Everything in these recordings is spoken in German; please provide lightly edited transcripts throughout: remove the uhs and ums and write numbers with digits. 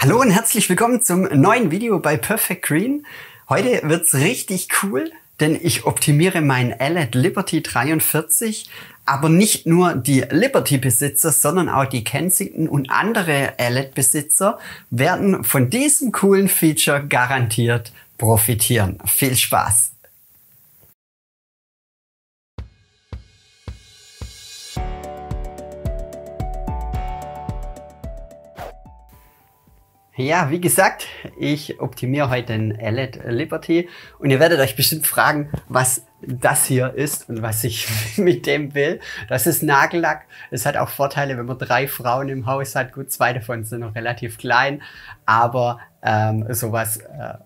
Hallo und herzlich willkommen zum neuen Video bei Perfect Green. Heute wird's richtig cool, denn ich optimiere meinen LED Liberty 43, aber nicht nur die Liberty-Besitzer, sondern auch die Kensington und andere LED-Besitzer werden von diesem coolen Feature garantiert profitieren. Viel Spaß! Ja, wie gesagt, ich optimiere heute den LED Liberty und ihr werdet euch bestimmt fragen, was das hier ist und was ich mit dem will. Das ist Nagellack. Es hat auch Vorteile, wenn man 3 Frauen im Haus hat. Gut, 2 davon sind noch relativ klein, aber sowas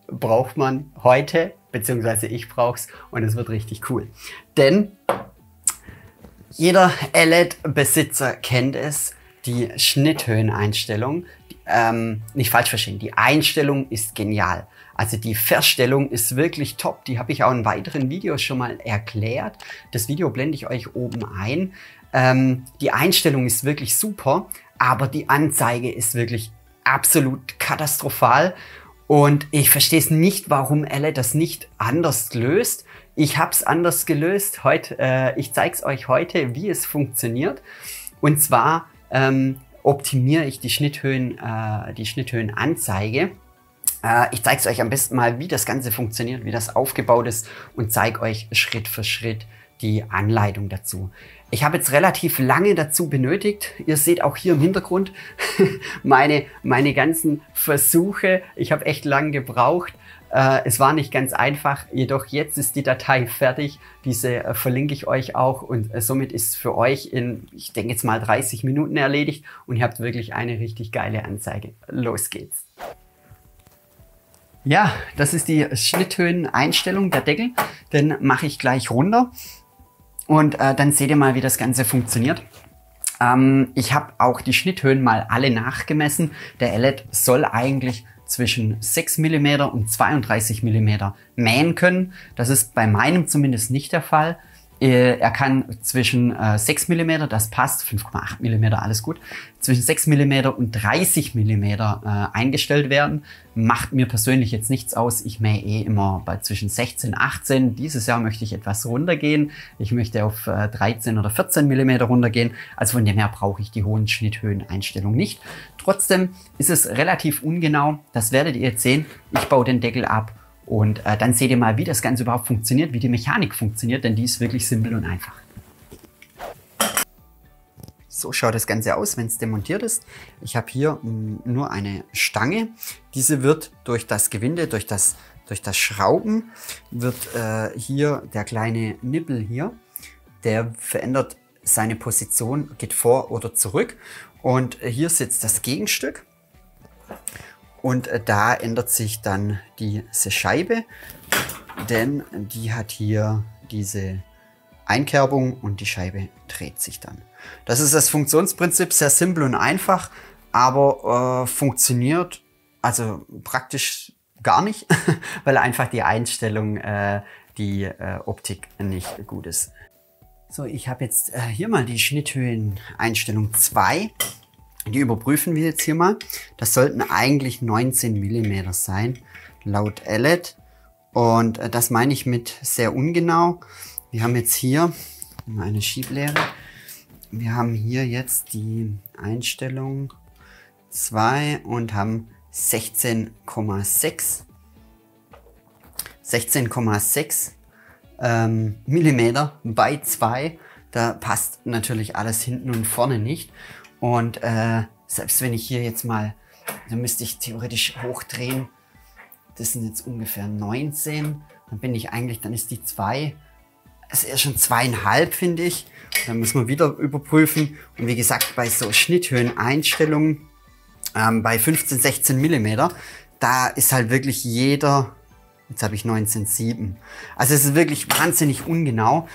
braucht man heute, beziehungsweise ich brauche es und es wird richtig cool. Denn jeder LED-Besitzer kennt es, die Schnitthöheneinstellung. Nicht falsch verstehen, die Einstellung ist genial. Also die Verstellung ist wirklich top. Die habe ich auch in weiteren Videos schon mal erklärt. Das Video blende ich euch oben ein. Die Einstellung ist wirklich super, aber die Anzeige ist wirklich absolut katastrophal. Und ich verstehe es nicht, warum LED das nicht anders löst. Ich habe es anders gelöst. Ich zeige es euch heute, wie es funktioniert. Und zwar optimiere ich die Schnitthöhenanzeige. Ich zeige es euch am besten mal, wie das Ganze funktioniert, wie das aufgebaut ist und zeige euch Schritt für Schritt die Anleitung dazu. Ich habe jetzt relativ lange dazu benötigt. Ihr seht auch hier im Hintergrund meine ganzen Versuche. Ich habe echt lange gebraucht. Es war nicht ganz einfach, jedoch jetzt ist die Datei fertig. Diese verlinke ich euch auch und somit ist es für euch in, ich denke jetzt mal 30 Minuten erledigt und ihr habt wirklich eine richtig geile Anzeige. Los geht's! Ja, das ist die Schnitthöheneinstellung, der Deckel. Den mache ich gleich runter und dann seht ihr mal, wie das Ganze funktioniert. Ich habe auch die Schnitthöhen mal alle nachgemessen. Der LED soll eigentlich zwischen 6 mm und 32 mm mähen können. Das ist bei meinem zumindest nicht der Fall. Er kann zwischen 6 mm, das passt, 5,8 mm, alles gut, zwischen 6 mm und 30 mm eingestellt werden. Macht mir persönlich jetzt nichts aus. Ich mähe eh immer bei zwischen 16 und 18. Dieses Jahr möchte ich etwas runtergehen. Ich möchte auf 13 oder 14 mm runtergehen. Also von dem her brauche ich die hohen Schnitthöheneinstellungen nicht. Trotzdem ist es relativ ungenau. Das werdet ihr jetzt sehen. Ich baue den Deckel ab. Und dann seht ihr mal, wie das Ganze überhaupt funktioniert, wie die Mechanik funktioniert, denn die ist wirklich simpel und einfach. So schaut das Ganze aus, wenn es demontiert ist. Ich habe hier nur eine Stange. Diese wird durch das Gewinde, durch das Schrauben, wird hier der kleine Nippel hier, der verändert seine Position, geht vor oder zurück. Und hier sitzt das Gegenstück. Und da ändert sich dann diese Scheibe, denn die hat hier diese Einkerbung und die Scheibe dreht sich dann. Das ist das Funktionsprinzip, sehr simpel und einfach, aber funktioniert also praktisch gar nicht, weil einfach die Einstellung, die Optik nicht gut ist. So, ich habe jetzt hier mal die Schnitthöheneinstellung 2. Die überprüfen wir jetzt hier mal. Das sollten eigentlich 19 mm sein, laut LED. Und das meine ich mit sehr ungenau. Wir haben jetzt hier eine Schieblehre. Wir haben hier jetzt die Einstellung 2 und haben 16,6 mm bei 2. Da passt natürlich alles hinten und vorne nicht. Und selbst wenn ich hier jetzt mal, dann müsste ich theoretisch hochdrehen, das sind jetzt ungefähr 19, dann bin ich eigentlich, dann ist die 2, es ist schon 2,5, finde ich. Dann muss man wieder überprüfen. Und wie gesagt, bei so Schnitthöheneinstellungen, bei 15, 16 mm, da ist halt wirklich jeder, jetzt habe ich 19,7. Also es ist wirklich wahnsinnig ungenau.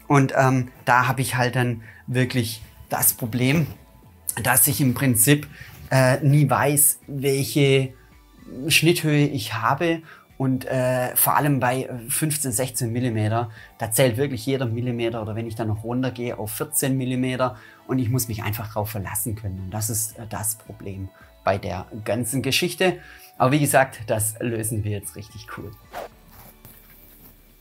Und da habe ich halt dann wirklich das Problem, dass ich im Prinzip nie weiß, welche Schnitthöhe ich habe und vor allem bei 15, 16 mm, da zählt wirklich jeder Millimeter oder wenn ich dann noch runtergehe auf 14 mm und ich muss mich einfach darauf verlassen können und das ist das Problem. bei der ganzen Geschichte. Aber wie gesagt, das lösen wir jetzt richtig cool.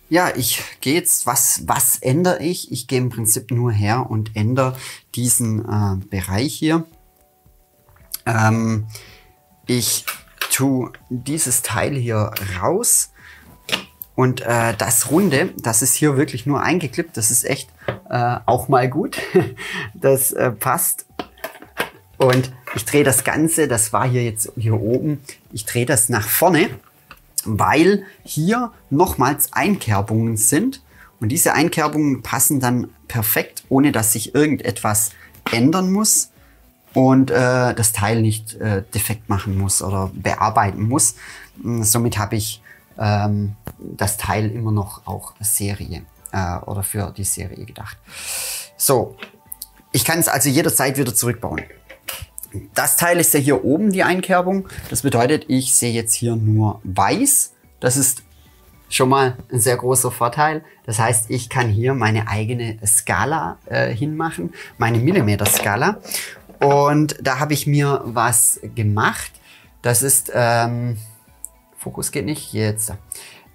Ja, ich gehe jetzt, was ändere ich? Ich gehe im Prinzip nur her und ändere diesen Bereich hier. Ich tue dieses Teil hier raus und das Runde, das ist hier wirklich nur eingeklippt. Das ist echt auch mal gut. Das passt. Und ich drehe das Ganze, das war hier oben, ich drehe das nach vorne, weil hier nochmals Einkerbungen sind. Und diese Einkerbungen passen dann perfekt, ohne dass sich irgendetwas ändern muss und das Teil nicht defekt machen muss oder bearbeiten muss. Somit habe ich das Teil immer noch auch Serie oder für die Serie gedacht. So, ich kann es also jederzeit wieder zurückbauen. Das Teil ist ja hier oben, die Einkerbung. Das bedeutet, ich sehe jetzt hier nur weiß. Das ist schon mal ein sehr großer Vorteil. Das heißt, ich kann hier meine eigene Skala hinmachen, meine Millimeter-Skala. Und da habe ich mir was gemacht. Das ist, Fokus geht nicht, jetzt.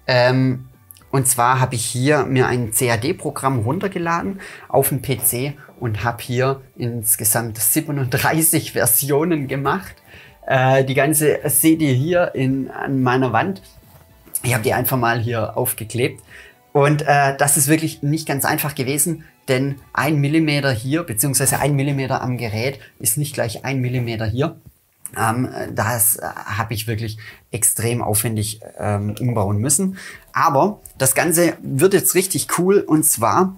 Und zwar habe ich hier mir ein CAD-Programm runtergeladen auf den PC und habe hier insgesamt 37 Versionen gemacht. Die ganze seht ihr hier an meiner Wand. Ich habe die einfach mal hier aufgeklebt. Und das ist wirklich nicht ganz einfach gewesen, denn 1 mm hier, beziehungsweise 1 mm am Gerät, ist nicht gleich 1 mm hier. Das habe ich wirklich extrem aufwendig umbauen müssen. Aber das Ganze wird jetzt richtig cool, und zwar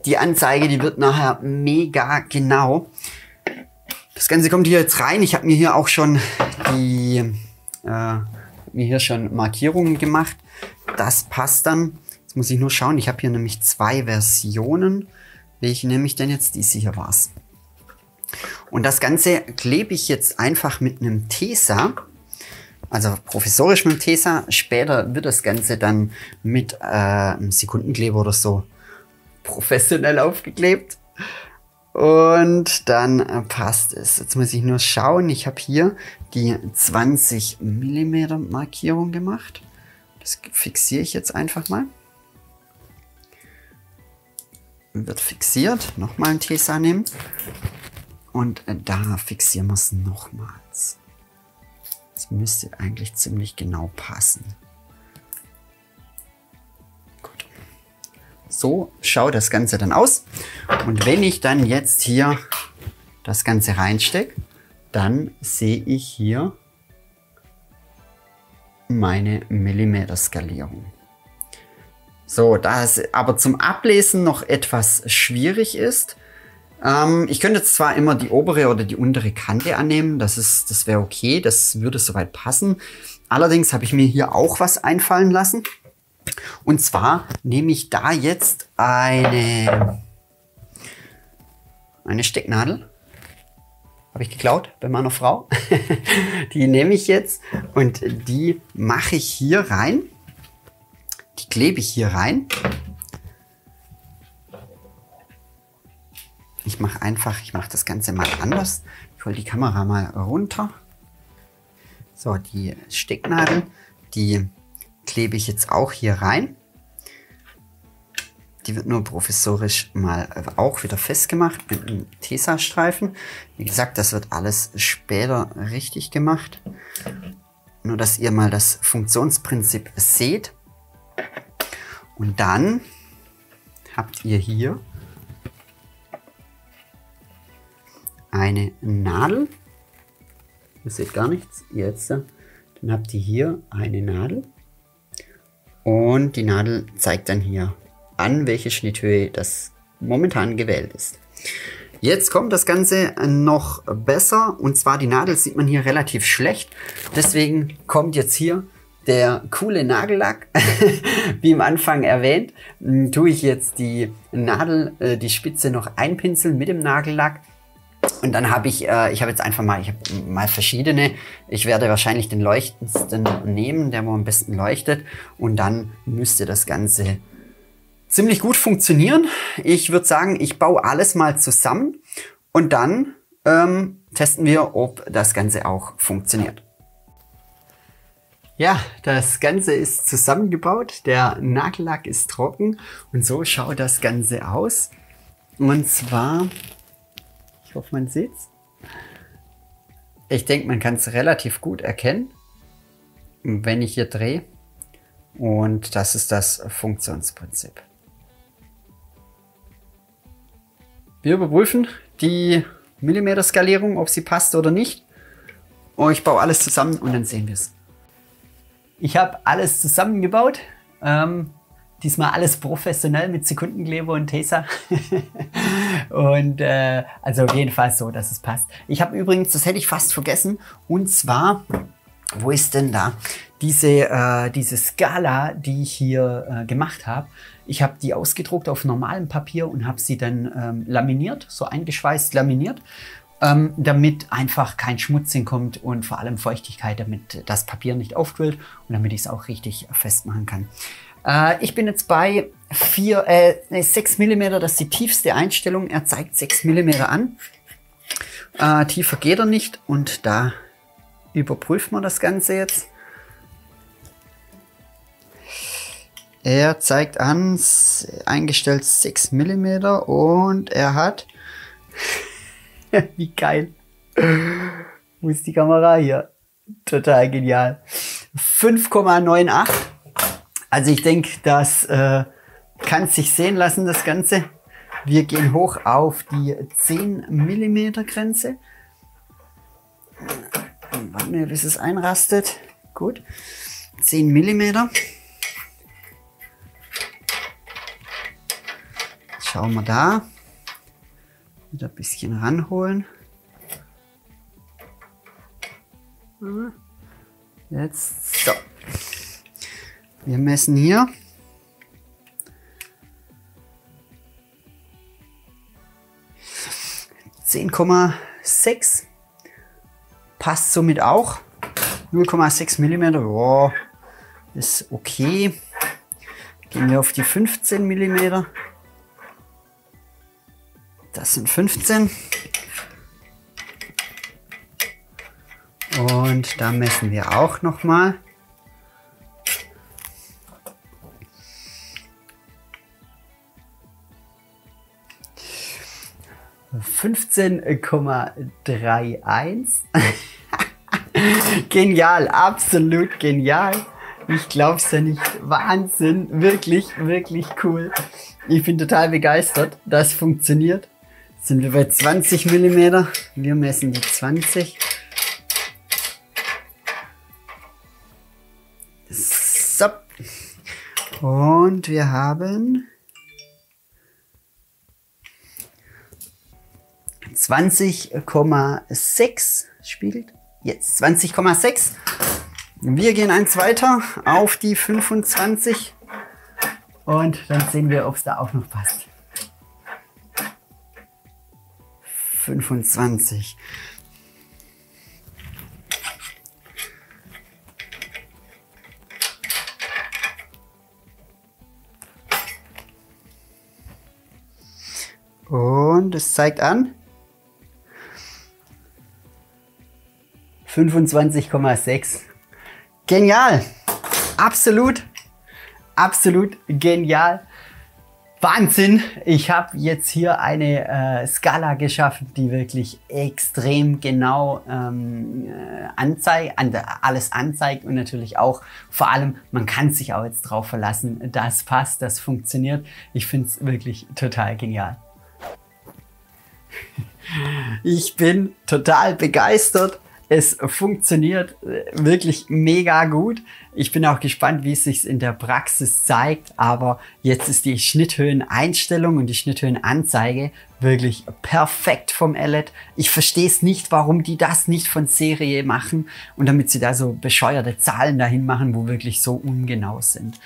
die Anzeige, die wird nachher mega genau. Das Ganze kommt hier jetzt rein. Ich habe mir hier auch schon Markierungen gemacht. Das passt dann. Jetzt muss ich nur schauen. Ich habe hier nämlich 2 Versionen. Welche nehme ich denn jetzt? Diese hier war's. Und das Ganze klebe ich jetzt einfach mit einem Tesa, also provisorisch mit dem Tesa. Später wird das Ganze dann mit einem Sekundenkleber oder so professionell aufgeklebt. Und dann passt es. Jetzt muss ich nur schauen. Ich habe hier die 20 mm Markierung gemacht. Das fixiere ich jetzt einfach mal. Wird fixiert. Nochmal ein Tesa nehmen. Und da fixieren wir es nochmals. Das müsste eigentlich ziemlich genau passen. Gut. So schaut das Ganze dann aus. Und wenn ich dann jetzt hier das Ganze reinstecke, dann sehe ich hier meine Millimeter-Skalierung. So, da es aber zum Ablesen noch etwas schwierig ist, ich könnte jetzt zwar immer die obere oder die untere Kante annehmen, das wäre okay, das würde soweit passen. Allerdings habe ich mir hier auch was einfallen lassen. Und zwar nehme ich da jetzt eine Stecknadel. Habe ich geklaut bei meiner Frau. Die nehme ich jetzt und die mache ich hier rein. Die klebe ich hier rein. Ich mache das Ganze mal anders. Ich hole die Kamera mal runter. So, die Stecknadel, die klebe ich jetzt auch hier rein. Die wird nur provisorisch mal auch wieder festgemacht mit einem Tesa-Streifen. Wie gesagt, das wird alles später richtig gemacht. Nur, dass ihr mal das Funktionsprinzip seht. Und dann habt ihr hier eine Nadel. Ihr seht gar nichts. Jetzt. Dann habt ihr hier eine Nadel. Und die Nadel zeigt dann hier an, welche Schnitthöhe das momentan gewählt ist. Jetzt kommt das Ganze noch besser. Und zwar die Nadel sieht man hier relativ schlecht. Deswegen kommt jetzt hier der coole Nagellack. Wie am Anfang erwähnt, tue ich jetzt die Nadel, die Spitze noch einpinseln mit dem Nagellack. Und dann habe ich habe jetzt einfach mal, verschiedene. Ich werde wahrscheinlich den leuchtendsten nehmen, der wo am besten leuchtet. Und dann müsste das Ganze ziemlich gut funktionieren. Ich würde sagen, ich baue alles mal zusammen und dann testen wir, ob das Ganze auch funktioniert. Ja, das Ganze ist zusammengebaut, der Nagellack ist trocken und so schaut das Ganze aus. Und zwar, ich hoffe, man sieht's. Ich denke, man kann es relativ gut erkennen, wenn ich hier drehe. Und das ist das Funktionsprinzip. Wir überprüfen die Millimeter-Skalierung, ob sie passt oder nicht. Und ich baue alles zusammen und dann sehen wir es. Ich habe alles zusammengebaut. Diesmal alles professionell mit Sekundenkleber und Tesa. Und also auf jeden Fall so, dass es passt. Ich habe übrigens, das hätte ich fast vergessen, und zwar, wo ist denn da diese Skala, die ich hier gemacht habe? Ich habe die ausgedruckt auf normalem Papier und habe sie dann laminiert, so eingeschweißt laminiert, damit einfach kein Schmutz hinkommt und vor allem Feuchtigkeit, damit das Papier nicht aufquillt und damit ich es auch richtig festmachen kann. Ich bin jetzt bei 6 mm, das ist die tiefste Einstellung. Er zeigt 6 mm an. Tiefer geht er nicht und da überprüfen wir das Ganze jetzt. Er zeigt an, eingestellt 6 mm und er hat, wie geil, wo ist die Kamera hier? Total genial. 5,98. Also ich denke, das kann sich sehen lassen, das Ganze. Wir gehen hoch auf die 10 mm Grenze. Warten wir, bis es einrastet. Gut. 10 mm. Schauen wir da. Wieder ein bisschen ranholen. Jetzt so. Wir messen hier. (10,6) passt somit auch. 0,6 mm, oh, ist okay. Gehen wir auf die 15 mm. Das sind 15. Und da messen wir auch noch mal. (15,31) Genial, absolut genial. Ich glaube es ja nicht. Wahnsinn, wirklich, wirklich cool. Ich bin total begeistert, das funktioniert. Sind wir bei 20 mm. Wir messen die 20. So. Und wir haben 20,6 spiegelt. Jetzt 20,6. Wir gehen eins weiter auf die 25. Und dann sehen wir, ob es da auch noch passt. 25. Und es zeigt an 25,6. Genial! Absolut, absolut genial. Wahnsinn! Ich habe jetzt hier eine Skala geschaffen, die wirklich extrem genau alles anzeigt und natürlich auch, vor allem, man kann sich auch jetzt drauf verlassen, das passt, das funktioniert. Ich finde es wirklich total genial. Ich bin total begeistert. Es funktioniert wirklich mega gut. Ich bin auch gespannt, wie es sich in der Praxis zeigt. Aber jetzt ist die Schnitthöheneinstellung und die Schnitthöhenanzeige wirklich perfekt vom LED. Ich verstehe es nicht, warum die das nicht von Serie machen und damit sie da so bescheuerte Zahlen dahin machen, wo wirklich so ungenau sind.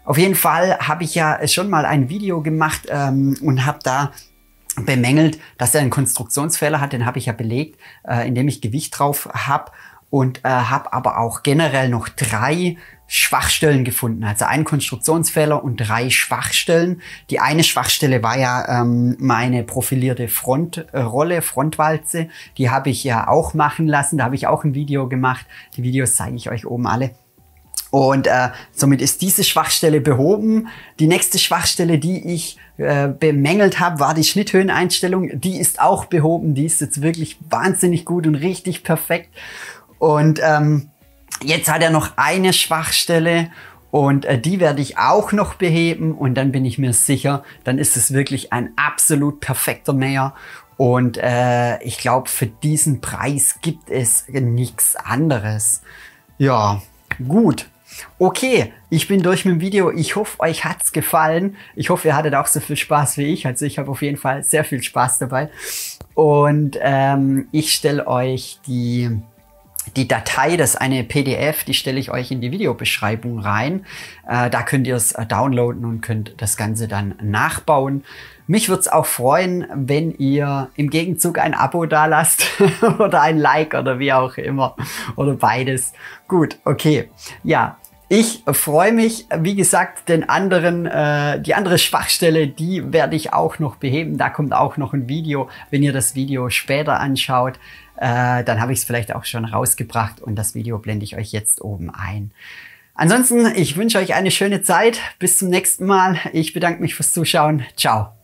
Auf jeden Fall habe ich ja schon mal ein Video gemacht und habe da bemängelt, dass er einen Konstruktionsfehler hat. Den habe ich ja belegt, indem ich Gewicht drauf habe und habe aber auch generell noch 3 Schwachstellen gefunden. Also einen Konstruktionsfehler und 3 Schwachstellen. Die eine Schwachstelle war ja meine profilierte Frontwalze. Die habe ich ja auch machen lassen. Da habe ich auch ein Video gemacht. Die Videos zeige ich euch oben alle. Und somit ist diese Schwachstelle behoben. Die nächste Schwachstelle, die ich bemängelt habe, war die Schnitthöheneinstellung. Die ist auch behoben. Die ist jetzt wirklich wahnsinnig gut und richtig perfekt. Und jetzt hat er noch eine Schwachstelle und die werde ich auch noch beheben. Und dann bin ich mir sicher, dann ist es wirklich ein absolut perfekter Mäher. Und ich glaube, für diesen Preis gibt es nichts anderes. Ja, gut. Okay, ich bin durch mit dem Video. Ich hoffe, euch hat's gefallen. Ich hoffe, ihr hattet auch so viel Spaß wie ich. Also ich habe auf jeden Fall sehr viel Spaß dabei. Und ich stelle euch die Datei, das ist eine PDF, die stelle ich euch in die Videobeschreibung rein. Da könnt ihr es downloaden und könnt das Ganze dann nachbauen. Mich würde es auch freuen, wenn ihr im Gegenzug ein Abo dalasst oder ein Like oder wie auch immer oder beides. Gut, okay. Ja, ich freue mich, wie gesagt, die andere Schwachstelle, die werde ich auch noch beheben. Da kommt auch noch ein Video. Wenn ihr das Video später anschaut, dann habe ich es vielleicht auch schon rausgebracht und das Video blende ich euch jetzt oben ein. Ansonsten, ich wünsche euch eine schöne Zeit. Bis zum nächsten Mal. Ich bedanke mich fürs Zuschauen. Ciao.